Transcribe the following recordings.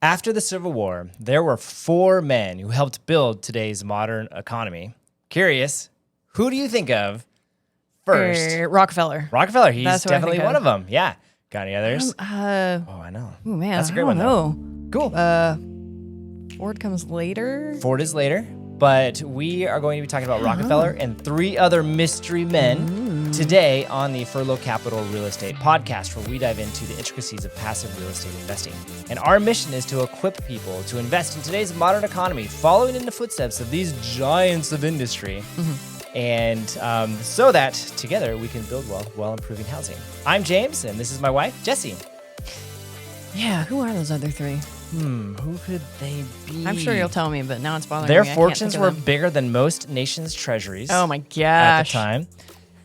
After the Civil War, there were 4 men who helped build today's modern economy. Curious, who do you think of first? Rockefeller. Rockefeller. He's That's what I definitely think one of. of them. Yeah. Got any others? Oh, I know. man. That's a great I one, don't though. Cool. Ford comes later. Ford is later, but we are going to be talking about Rockefeller and 3 other mystery men today on the Furlo Capital Real Estate Podcast, where we dive into the intricacies of passive real estate investing. And our mission is to equip people to invest in today's modern economy, following in the footsteps of these giants of industry. And so that together we can build wealth while improving housing. I'm James, and this is my wife, Jessie. Yeah, who are those other 3? Who could they be? I'm sure you'll tell me, but now it's bothering Their me. I can't fortunes think of were them. bigger than most nations' treasuries. Oh my gosh. At the time.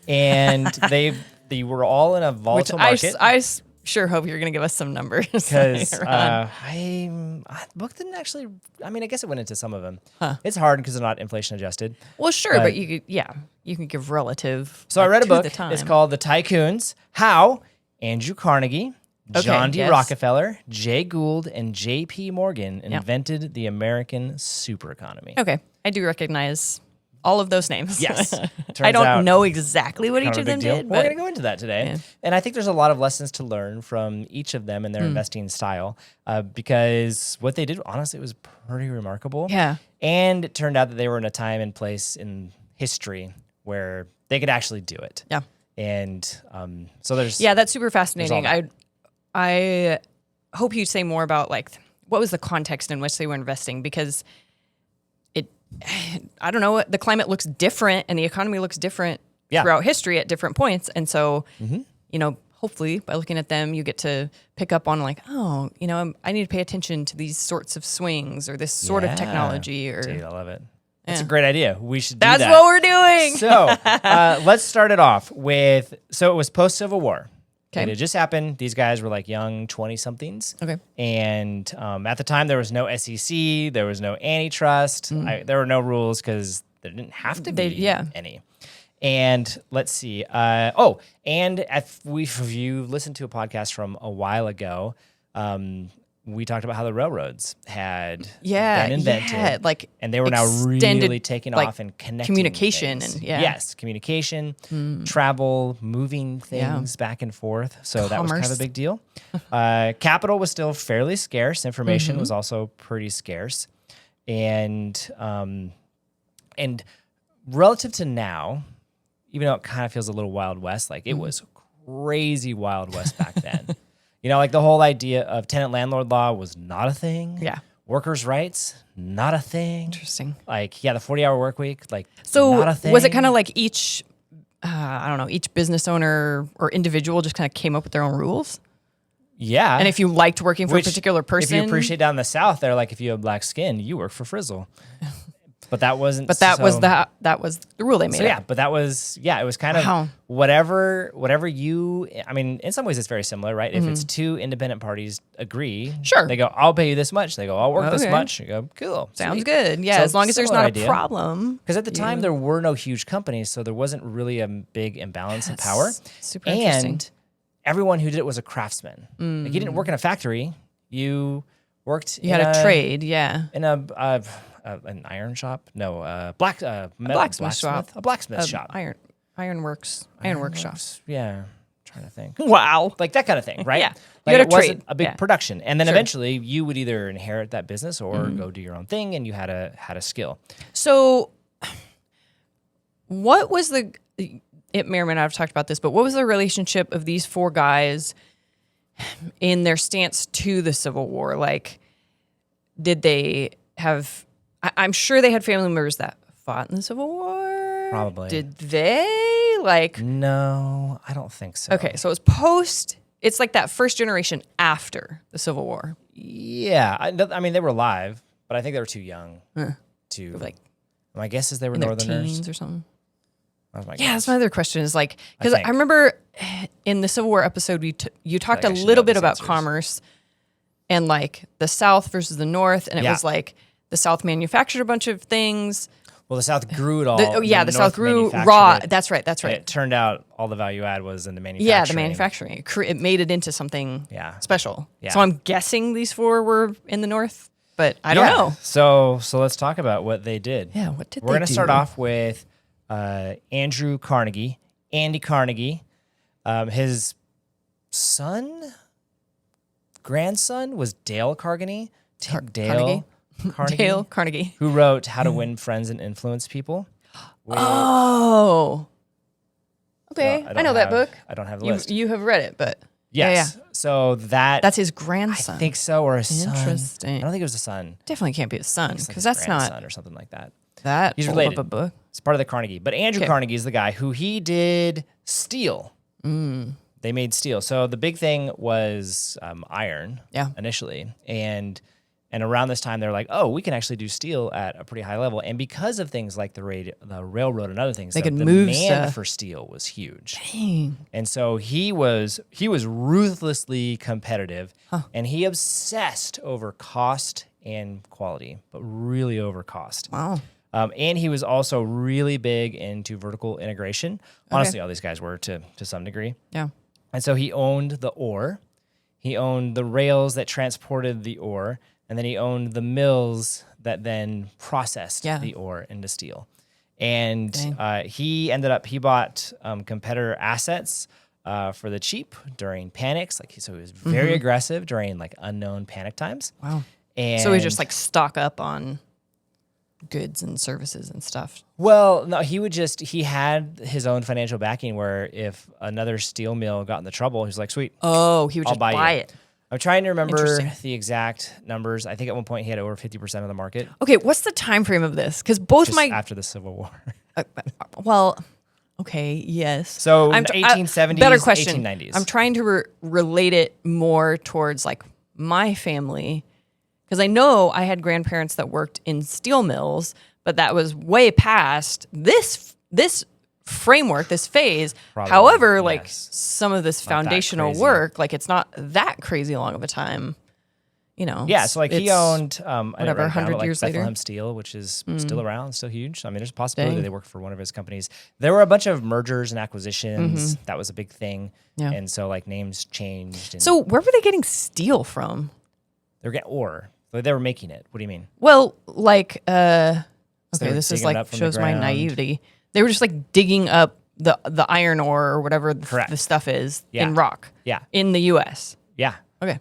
And they were all in a volatile market. I sure hope you're going to give us some numbers. Because the book didn't actually, I guess it went into some of them. It's hard because they're not inflation adjusted. Well, sure, but you can give relative. So I read a to book. the time. It's called The Tycoons, How Andrew Carnegie, John D. yes. Rockefeller, Jay Gould, and J.P. Morgan invented the American supereconomy. Okay, I do recognize all of those names. Yes. I don't know exactly what each Kind of a them big deal. did, We're but going to go into that today. Yeah. And I think there's a lot of lessons to learn from each of them and their investing style because what they did, honestly, was pretty remarkable. Yeah. And it turned out that they were in a time and place in history where they could actually do it. Yeah. And so there's... Yeah, that's super fascinating. that. I hope you say more about what was the context in which they were investing, because I don't know, the climate looks different and the economy looks different throughout history at different points. And so, hopefully by looking at them, you get to pick up on I need to pay attention to these sorts of swings or this sort of technology. Dude, I love it. That's a great idea. We should do That's that. what we're doing. So let's start it off with, it was post-Civil War. Okay. It just happened. These guys were young 20-somethings. Okay. And at the time, there was no SEC. There was no antitrust. There were no rules because there didn't have to be any. And let's see. And if you listened to a podcast from a while ago, we talked about how the railroads had been invented. And they were now really taking off and connecting communication things. and Yes, communication, travel, moving things back and forth. So that was kind of a big deal. Capital was still fairly scarce. Information was also pretty scarce. And relative to now, even though it kind of feels a little Wild West, it was crazy Wild West back then. The whole idea of tenant-landlord law was not a thing. Yeah. Workers' rights, not a thing. Interesting. The 40-hour work week, so not a thing. Was it kind of like each, each business owner or individual just kind of came up with their own rules? Yeah. And if you liked working for a particular person. If you appreciate down in the South, they're if you have black skin, you work for Frizzle. But that wasn't. But that was the rule they made. So but that was it was kind of whatever you. In some ways it's very similar, right? If it's 2 independent parties agree, sure, they go, I'll pay you this much. They go, I'll work this much. You go, cool, sounds sweet. good. Yeah, So as long as there's not idea. a problem. Because at the time there were no huge companies, so there wasn't really a big imbalance of power. Super interesting. And everyone who did it was a craftsman. You didn't work in a factory. You worked. You had a trade, in an iron shop? No, a blacksmith shop. A blacksmith shop. Ironworks shop. Yeah, I'm trying to think. Wow. That kind of thing, right? Yeah. You had a it wasn't trade. a big production. And then eventually you would either inherit that business or go do your own thing, and you had a skill. So what was it may or may not have talked about this, but what was the relationship of these 4 guys in their stance to the Civil War? Did they have... I'm sure they had family members that fought in the Civil War. Probably. Did they? No, I don't think so. Okay, so it was post... It's that first generation after the Civil War. Yeah. They were alive, but I think they were too young to... my guess is they were in their Northerners. teens or something. That's my Yeah, guess. that's my other question is because I remember in the Civil War episode, you talked a I should little know bit these about answers. commerce and the South versus the North. And it was the South manufactured a bunch of things. Well, the South grew it all. The South North grew manufactured raw. it, That's right. That's and right. it turned out all the value add was in the manufacturing. Yeah, the manufacturing. It made it into something special. Yeah. So I'm guessing these four were in the North, but I don't know. So let's talk about what they did. Yeah, what did We're they going to do? start off with Andrew Carnegie, Andy Carnegie. His grandson was Dale Carnegie. Carnegie. Dale Carnegie. Who wrote How to Win Friends and Influence People. Oh. Okay, I know that book. I don't have the list. You have read it, but Yes. yeah. So That's his grandson. I think so, or a son. Interesting. I don't think it was a son. Definitely can't be a son It's like because his that's grandson not or something like that. that He's old related. of a book. It's part of the Carnegie. But Andrew Carnegie is the guy who he did steel. They made steel. So the big thing was iron initially. And around this time, they're like, oh, we can actually do steel at a pretty high level. And because of things like the railroad and other things, They could the move demand stuff. for steel was huge. Dang. And so he was ruthlessly competitive, and he obsessed over cost and quality, but really over cost. Wow. And he was also really big into vertical integration. Honestly, all these guys were to some degree. Yeah. And so he owned the ore, he owned the rails that transported the ore, and then he owned the mills that then processed the ore into steel. And he bought competitor assets for the cheap during panics. So he was very aggressive during like unknown panic times. Wow. And So we just like stock up on goods and services and stuff. Well, no, he had his own financial backing where if another steel mill got into trouble, he was like, sweet. Oh, he would I'll just buy buy you. it. I'm trying to remember Interesting. the exact numbers. I think at one point he had over 50% of the market. Okay, what's the time frame of this? Because both Just after the Civil War. well, okay, yes. So 1870s, better question. 1890s. I'm trying to relate it more towards like my family, because I know I had grandparents that worked in steel mills, but that was way past this framework, this phase. Probably, However, like yes. some of this Not that foundational crazy. work, like it's not that crazy long of a time. Yeah, so like he it's owned whatever, 100 years later. Bethlehem Steel, which is still around, still huge. I mean, there's a possibility they worked for one of his companies. There were a bunch of mergers and acquisitions. That was a big thing. Yeah. And so like names changed. And So where were they getting steel from? they were getting ore. Like, they were making it. What do you mean? Well, like, they okay, were this is digging it like up from the shows my ground. naivety. They were just like digging up the iron ore or whatever the stuff is in rock. Yeah. In the U.S. Yeah. Okay.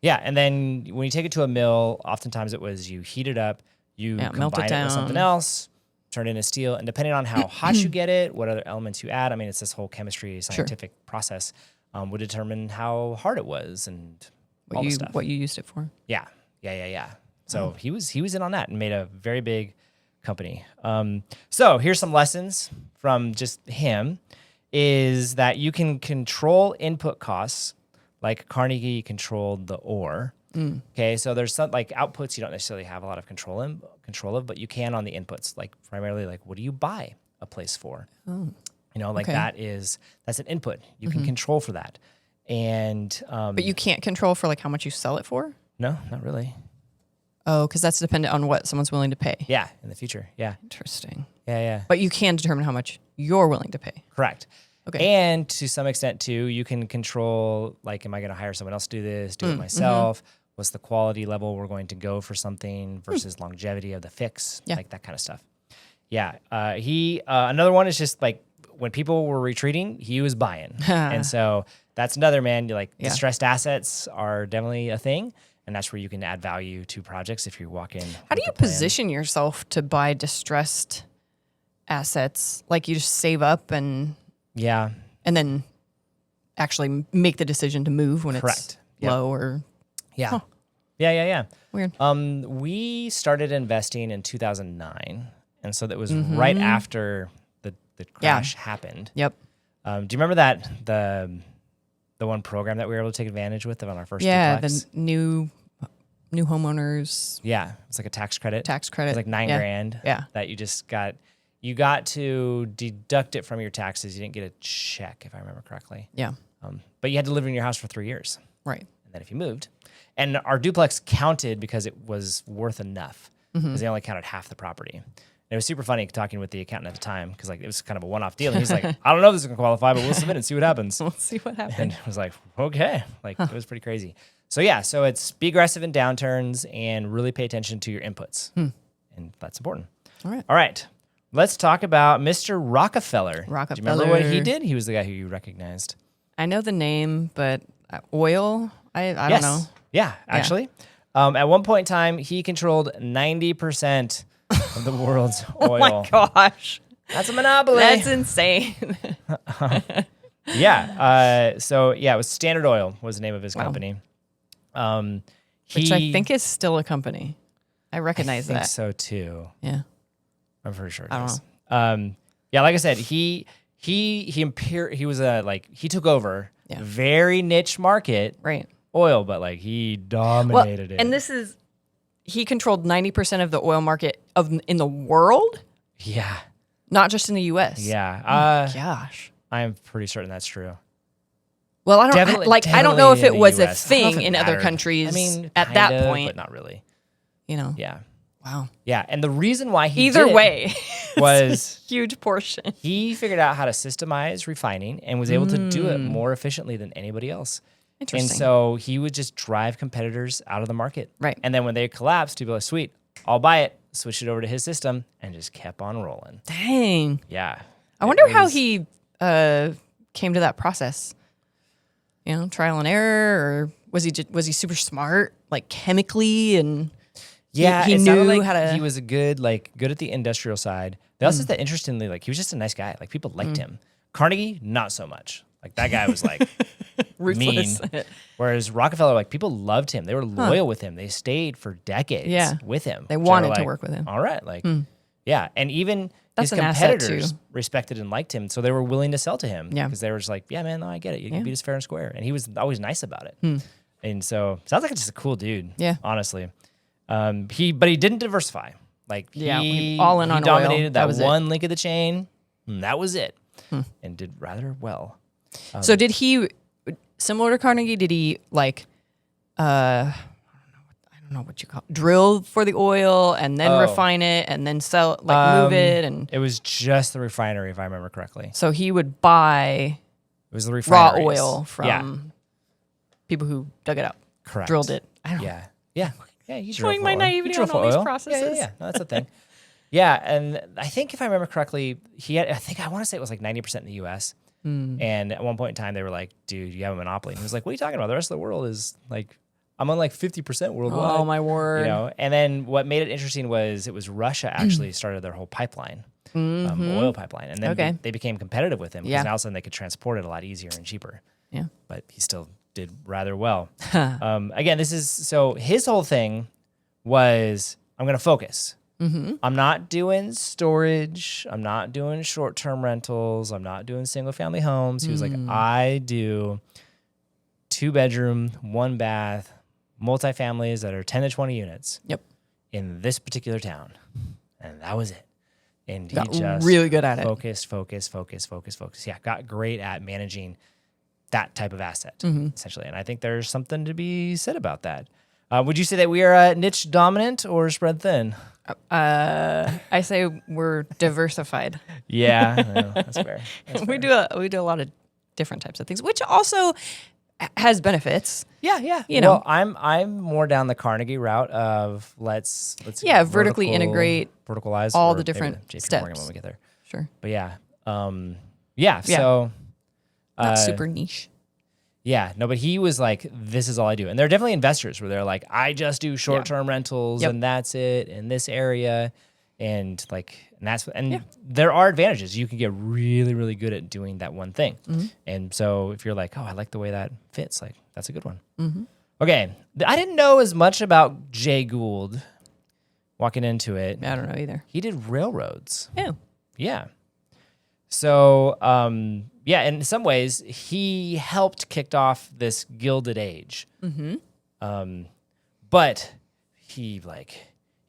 Yeah, and then when you take it to a mill, oftentimes it was you heat it up, you melt it combine it down. with something else, turn it into steel, and depending on how hot you get it, what other elements you add, I mean, it's this whole chemistry, scientific process, would determine how hard it was and all the stuff. What you used it for. Yeah. So he was in on that and made a very big company. So here's some lessons from just him, is that you can control input costs like Carnegie controlled the ore. Okay, so there's some like outputs you don't necessarily have a lot of control of, but you can on the inputs, like primarily like what do you buy a place for? That's an input. You can control for that. And But you can't control for like how much you sell it for? no, not really. Oh, because that's dependent on what someone's willing to pay. Yeah, in the future. Yeah. Interesting. Yeah. But you can determine how much you're willing to pay. Correct. Okay. And to some extent too, you can control, like, am I going to hire someone else to do this, do it myself? What's the quality level we're going to go for something versus longevity of the fix, like that kind of stuff. Yeah. Another one is just like when people were retreating, he was buying. And so that's another, man, distressed assets are definitely a thing. And that's where you can add value to projects if you walk in. How do you position yourself to buy distressed assets? Like you just save up and then actually make the decision to move when it's low or Yeah. Yeah. Weird. We started investing in 2009, and so that was right after the crash happened. Yep. Do you remember that the one program that we were able to take advantage with on our first duplex? The new homeowners. Yeah, it's like a tax credit. Tax credit. It's like $9,000. Yeah. That you just got. You got to deduct it from your taxes. You didn't get a check, if I remember correctly. Yeah. But you had to live in your house for 3 years. Right. And then if you moved, and our duplex counted because it was worth enough, because they only counted half the property. And it was super funny talking with the accountant at the time because like it was kind of a one-off deal. And he's like, I don't know if this is gonna qualify, but we'll submit and see what happens. We'll see what happens. And I was like, okay, like it was pretty crazy. So yeah, so it's be aggressive in downturns and really pay attention to your inputs, and that's important. All right. Let's talk about Mr. Rockefeller. Do you remember what he did? He was the guy who you recognized. I know the name, but oil. I don't know. Yeah, actually. At one point in time, he controlled 90% of the world's oil. Oh my gosh. That's a monopoly. That's insane. So it was Standard Oil was the name of his company. Which I think is still a company. I recognize that. I think so too. Yeah. I'm pretty sure it I is. don't know. Like I said, he took over very niche market. Right. Oil, but like he dominated it. And he controlled 90% of the oil market in the world? Yeah. Not just in the US. Yeah. Gosh. I'm pretty certain that's true. Well, I don't know if it was a thing in other mattered. countries I mean, at that point. but not really. Yeah. Wow. Yeah, and the reason why he Either did it way was huge portion. He figured out how to systemize refining and was able to do it more efficiently than anybody else. Interesting. And so he would just drive competitors out of the market. Right. And then when they collapsed, he'd be like, sweet, I'll buy it, switch it over to his system, and just kept on rolling. Dang. Yeah. I wonder how he came to that process. Trial and error, or was he super smart, like chemically, and he knew like how to. He was good at the industrial side. They also said that interestingly, like he was just a nice guy. Like people liked him. Carnegie, not so much. Like that guy was like mean. Whereas Rockefeller, like people loved him. They were loyal with him. They stayed for decades with him. They wanted to work with him. All right, and even That's his an asset, competitors too. respected and liked him, so they were willing to sell to him. Yeah. Because they were just like, yeah, man, no, I get it. You can beat us fair and square, and he was always nice about it. And so sounds like just a cool dude. Yeah, honestly. But he didn't diversify. Like he all in on dominated oil. that one link of the chain. And that was it, and did rather well. So did he, similar to Carnegie, did he I don't know what you call it, drill for the oil and then refine it and then sell, move it? And it was just the refinery, if I remember correctly. So he would buy it was the raw oil from people who dug it up. Correct. Drilled it. Yeah. You Showing my naivety on all these processes. Yeah. No, that's the thing. Yeah, and I think if I remember correctly, I want to say it was like 90% in the U.S. And at one point in time, they were like, dude, you have a monopoly. And he was like, what are you talking about? The rest of the world is like, I'm on like 50% worldwide. Oh, my word. And then what made it interesting was Russia actually started their whole pipeline, oil pipeline. And then they became competitive with him because now all of a sudden they could transport it a lot easier and cheaper. Yeah. But he still did rather well. Again, his whole thing was, I'm going to focus. I'm not doing storage. I'm not doing short-term rentals. I'm not doing single-family homes. He was like, I do 2-bedroom, 1-bath, multifamilies that are 10 to 20 units. Yep. In this particular town. And that was it. And he got just really good at it. Focus. Yeah, got great at managing that type of asset, essentially. And I think there's something to be said about that. Would you say that we are niche dominant or spread thin? I say we're diversified. Yeah, that's fair. We do a lot of different types of things, which also has benefits. Yeah. Well, I'm more down the Carnegie route of let's vertically integrate, verticalize all the different steps Morgan when we get there. Sure. But so not super niche. Yeah, no, but he was like, this is all I do. And there are definitely investors where they're like, I just do short-term rentals and that's it in this area. And there are advantages. You can get really, really good at doing that one thing. And so if you're like, oh, I like the way that fits, like that's a good one. Okay. I didn't know as much about Jay Gould walking into it. I don't know either. He did railroads. Oh. Yeah. So, in some ways, he helped kick off this Gilded Age. But if you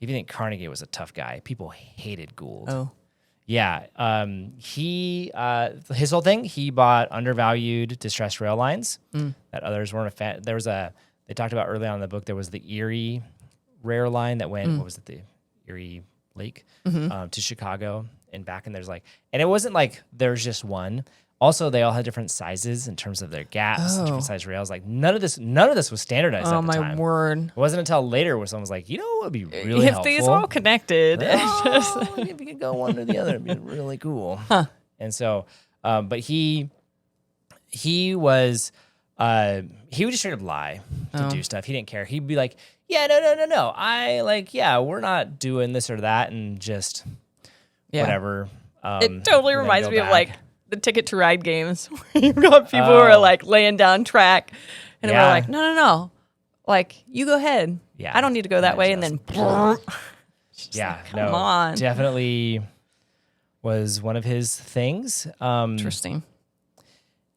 think Carnegie was a tough guy, people hated Gould. Oh. Yeah. His whole thing, he bought undervalued distressed rail lines that others weren't a fan. They talked about early on in the book, there was the Erie rail line that went, what was it, the Erie Lake to Chicago and back. And and it wasn't like there's just one. Also, they all had different sizes in terms of their gaps, and different size rails. Like none of this was standardized at the time. Oh my word! It wasn't until later where someone was like, you know, what would be really if helpful these all connected. If you could go one or the other, it'd be really cool. Huh. And so, but he was he would just straight up lie to do stuff. He didn't care. He'd be like, yeah, no. We're not doing this or that, and just whatever. It totally reminds me of like the Ticket to Ride games where you've got people who are like laying down track and we're like, no. Like, you go ahead. Yeah. I don't need to go that way. And then, come on. Definitely was one of his things. Interesting.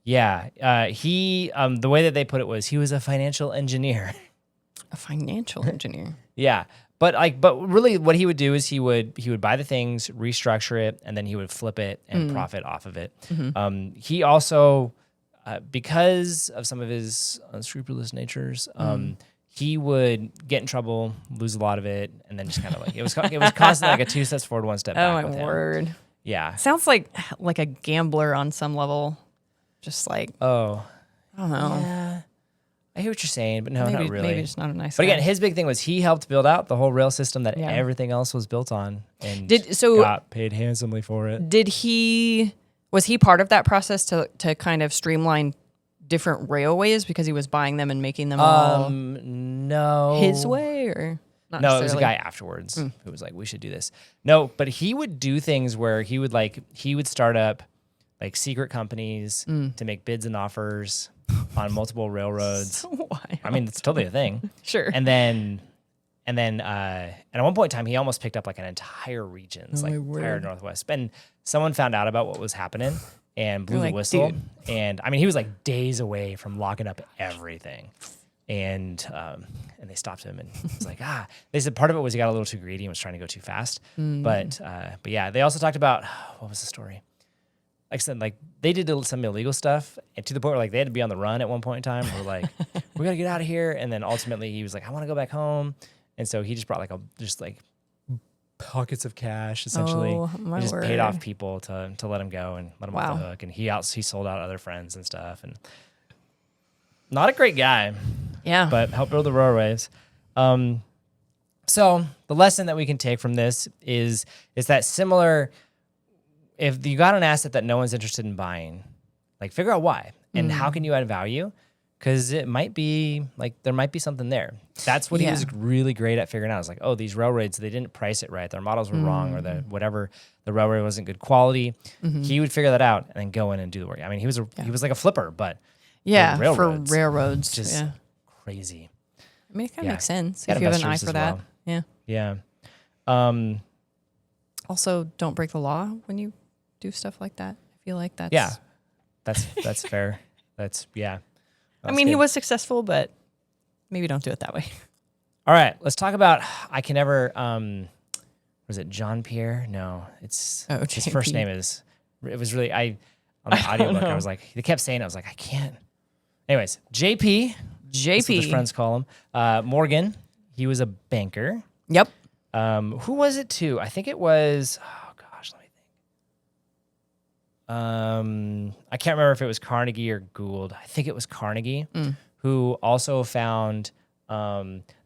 Yeah. He, the way that they put it was he was a financial engineer. A financial engineer. Yeah. But really what he would do is he would buy the things, restructure it, and then he would flip it and profit off of it. Mm-hmm. He also, because of some of his unscrupulous natures, he would get in trouble, lose a lot of it, and then just kind of like it was constantly like a 2 steps forward, 1 step back. Oh my word! Yeah, sounds like a gambler on some level. Just like I don't know. Yeah. I hear what you're saying, but no, not really. Maybe it's not a nice But guy. again, his big thing was he helped build out the whole rail system that everything else was built on, and got paid handsomely for it. Was he part of that process to kind of streamline different railways because he was buying them and making them all no his way, or not? No, it was a guy afterwards who was like, we should do this. No, but he would do things where he would start up like secret companies to make bids and offers on multiple railroads. So wild. I mean, it's totally a thing. Sure. And then and at one point in time, he almost picked up like an entire regions, like entire Northwest. And someone found out about what was happening and blew the whistle. Dude. And I mean, he was like days away from locking up everything. And they stopped him and was like, they said part of it was he got a little too greedy and was trying to go too fast. But yeah, they also talked about, what was the story? Like I said, like they did some illegal stuff, and to the point where like they had to be on the run at one point in time. We're like, we gotta get out of here. And then ultimately he was like, I want to go back home. And so he just brought like pockets of cash essentially. Oh, my he just word. paid off people to let him go and let him off the hook. And he sold out other friends and stuff. And not a great guy. Yeah. But helped build the railways. So the lesson that we can take from this is that similar. If you got an asset that no one's interested in buying, like figure out why and how can you add value? Because it might be like there might be something there. That's what he was really great at figuring out. It's like, oh, these railroads, they didn't price it right. Their models were wrong, or the railroad wasn't good quality. He would figure that out and then go in and do the work. I mean, he was like a flipper, but for railroads, just crazy. I mean, it kind of makes sense if you have an eye for that. Well. Yeah. Also, don't break the law when you do stuff like that. I feel like that's that's fair. That's I mean, he was successful, but maybe don't do it that way. All right, let's talk about I can never. Was it John Pierre? No, it's his first name is. It was really on the audiobook. I was like, they kept saying it. I was like, I can't. Anyways, JP. That's what his friends call him. Morgan. He was a banker. Yep. Who was it too? I think it was. Oh gosh, let me think. I can't remember if it was Carnegie or Gould. I think it was Carnegie, who also found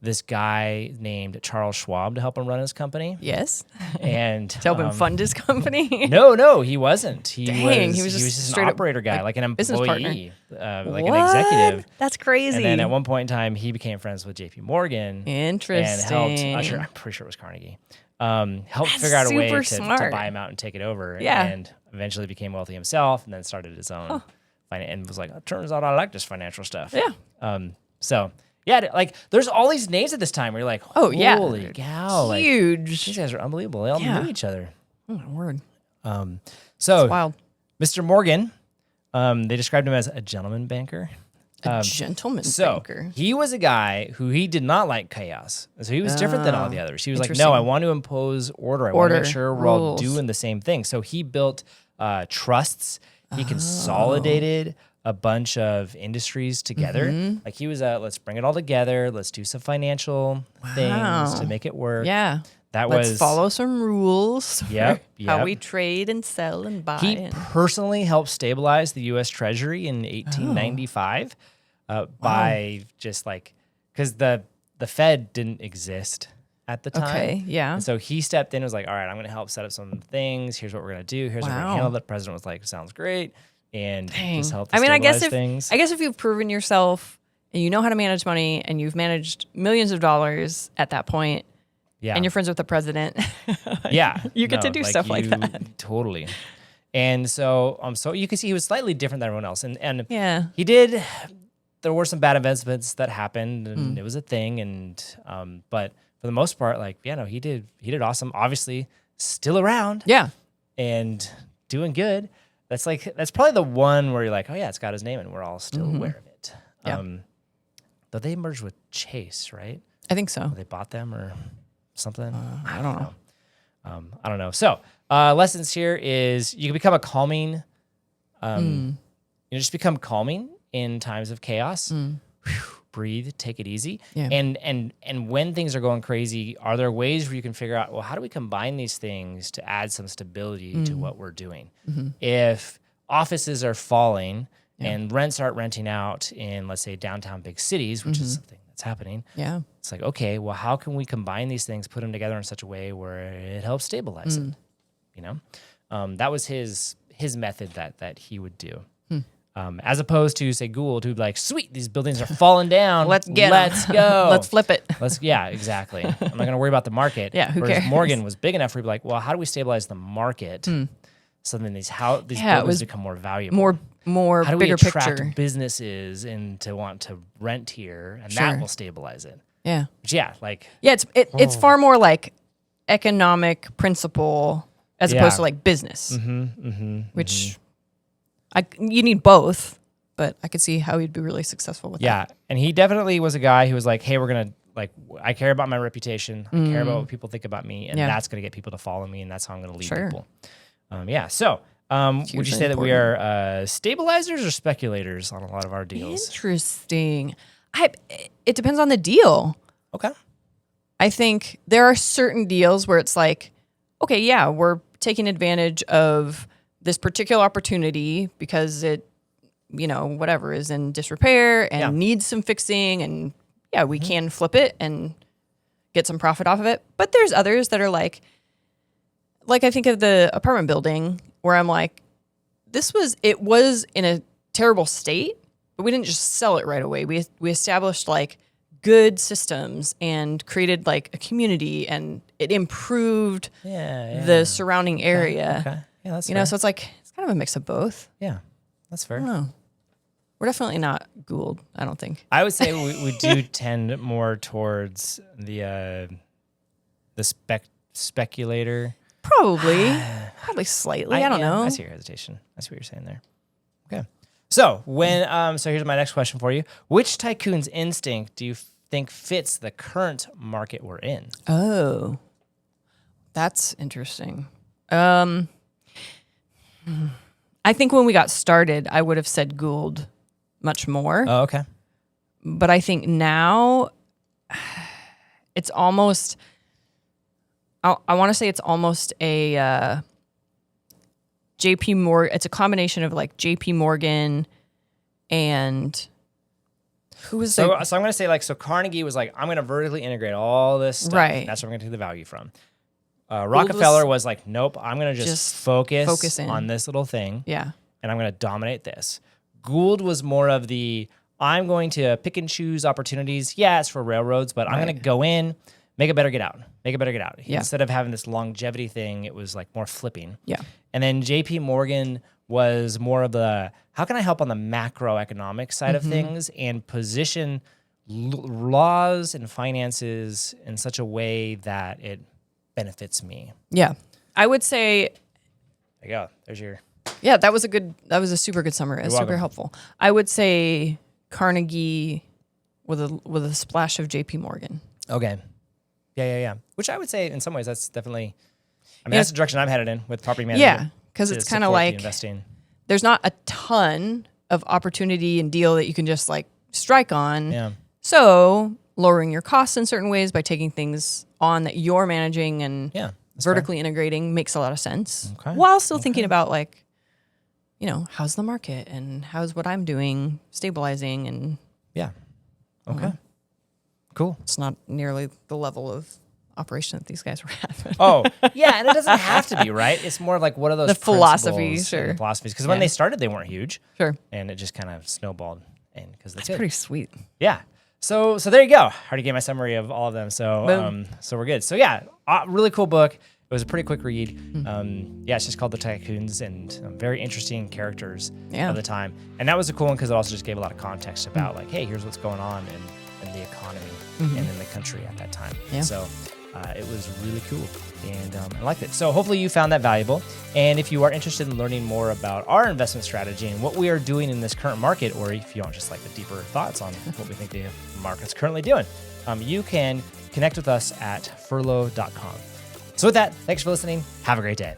this guy named Charles Schwab to help him run his company. Yes. And to help him fund his company. No, he wasn't. He was just an up, operator guy, like an employee, like what? an executive. That's crazy. And then at one point in time, he became friends with JP Morgan. Interesting. And helped, I'm pretty sure it was Carnegie, helped figure out a way to buy him out and take it over. Yeah. And eventually became wealthy himself and then started his own and was like, it turns out I like this financial stuff. Yeah. So yeah, like there's all these names at this time where you're like, holy cow. Huge. Like, these guys are unbelievable. They all knew each other. Oh my word. So that's wild. Mr. Morgan, they described him as a gentleman banker. A gentleman banker. He was a guy who he did not like chaos. So he was different than all the others. He was like, no, I want to impose order. I want to make sure we're all doing the same thing. So he built trusts. He consolidated a bunch of industries together. Like he was let's bring it all together. Let's do some financial things to make it work. Yeah. Let's follow some rules. Yep. How we trade and sell and buy. He personally helped stabilize the U.S. Treasury in 1895 by just like, because the Fed didn't exist at the time. Okay, yeah. And so he stepped in and was like, all right, I'm going to help set up some things. Here's what we're going to do. Here's how we're going to handle it. The president was like, sounds great. And just helped to stabilize things. I guess if you've proven yourself and you know how to manage money and you've managed millions of dollars at that point, and you're friends with the president, you get to do stuff like that. Totally. And so so you can see he was slightly different than everyone else. And he did, there were some bad investments that happened and it was a thing. And but for the most part, he did awesome. Obviously still around. Yeah. And doing good. That's probably the one where you're like, oh yeah, it's got his name and we're all still aware of it. Yeah. Though they merged with Chase, right? I think so. Or they bought them or something. I don't know. I don't know. So lessons here is you can become a calming, just become calming in times of chaos. Breathe, take it easy. Yeah. And when things are going crazy, are there ways where you can figure out, well, how do we combine these things to add some stability to what we're doing? If offices are falling and rents aren't renting out in, let's say, downtown big cities, which is something that's happening. Yeah. It's like, okay, well, how can we combine these things, put them together in such a way where it helps stabilize it? That was his method that he would do. As opposed to, say, Gould, who'd be like, sweet, these buildings are falling down. Let's go. Let's flip it. Exactly. I'm not going to worry about the market. Who Whereas cares? Morgan was big enough for be like, well, how do we stabilize the market so then these buildings become more valuable? More how do we bigger attract picture. businesses and to want to rent here, and that will stabilize it. Yeah. But it's far more like economic principle as opposed to like business, which you need both, but I could see how he'd be really successful with that. Yeah, and he definitely was a guy who was like, hey, we're going to, I care about my reputation. I care about what people think about me, and that's going to get people to follow me, and that's how I'm going to lead people. So would you say that we are stabilizers or speculators on a lot of our deals? Interesting. It depends on the deal. Okay. I think there are certain deals where it's like, okay, yeah, we're taking advantage of this particular opportunity because it, whatever, is in disrepair and needs some fixing, and we can flip it and get some profit off of it. But there's others that are like I think of the apartment building where I'm like, it was in a terrible state, but we didn't just sell it right away. We established good systems and created a community, and it improved the surrounding area. Okay. Yeah, that's fair. So it's it's kind of a mix of both. Yeah, that's fair. We're definitely not Gould, I don't think. I would say we do tend more towards the speculator. Probably slightly. I don't know. I see your hesitation. I see what you're saying there. Okay. So so here's my next question for you. Which tycoon's instinct do you think fits the current market we're in? Oh, that's interesting. I think when we got started, I would have said Gould much more. Oh, okay. But I think now it's almost, I want to say it's almost a JP Morgan. It's a combination of JP Morgan and who was so I'm going to say so Carnegie was like, I'm going to vertically integrate all this stuff. Right. That's where I'm going to take the value from. Rockefeller was like, nope, I'm going to just focus on this little thing. Yeah. And I'm going to dominate this. Gould was more of I'm going to pick and choose opportunities. Yeah, it's for railroads, but I'm going to go in, make it better, get out. Yeah. Instead of having this longevity thing, it was more flipping. Yeah. And then JP Morgan was more of how can I help on the macroeconomic side of things and position laws and finances in such a way that it benefits me. Yeah. I would say, There you go. There's your... Yeah, that was a super good summary. It was super helpful. I would say Carnegie with a splash of JP Morgan. Okay. Yeah. Which I would say in some ways that's definitely, that's the direction I'm headed in with property management. Yeah, because it's kind of investing. There's not a ton of opportunity and deal that you can just strike on. Yeah. So lowering your costs in certain ways by taking things on that you're managing and Yeah, that's vertically integrating makes a lot of sense. Okay. While still thinking about like, you know, how's the market and how's what I'm doing stabilizing, and Yeah. Okay. Cool. it's not nearly the level of operation that these guys were at. Oh, yeah, and it doesn't have to be, right? It's more of like, what are those The philosophies, principles and sure. the philosophies? Because when Yeah. they started, they weren't huge, Sure. and it just kind of snowballed. And because It's pretty sweet. Yeah. So there you go. I already gave my summary of all of them. So Boom. so we're good. So yeah, really cool book. It was a pretty quick read. Yeah, it's just called The Tycoons, and very interesting characters Yeah. of the time. And that was a cool one because it also just gave a lot of context about like, hey, here's what's going on in the economy and in the country at that time. Yeah. So it was really cool, and I liked it. So hopefully you found that valuable. And if you are interested in learning more about our investment strategy and what we are doing in this current market, or if you want just like the deeper thoughts on what we think the market's currently doing, you can connect with us at furlo.com. So with that, thanks for listening. Have a great day.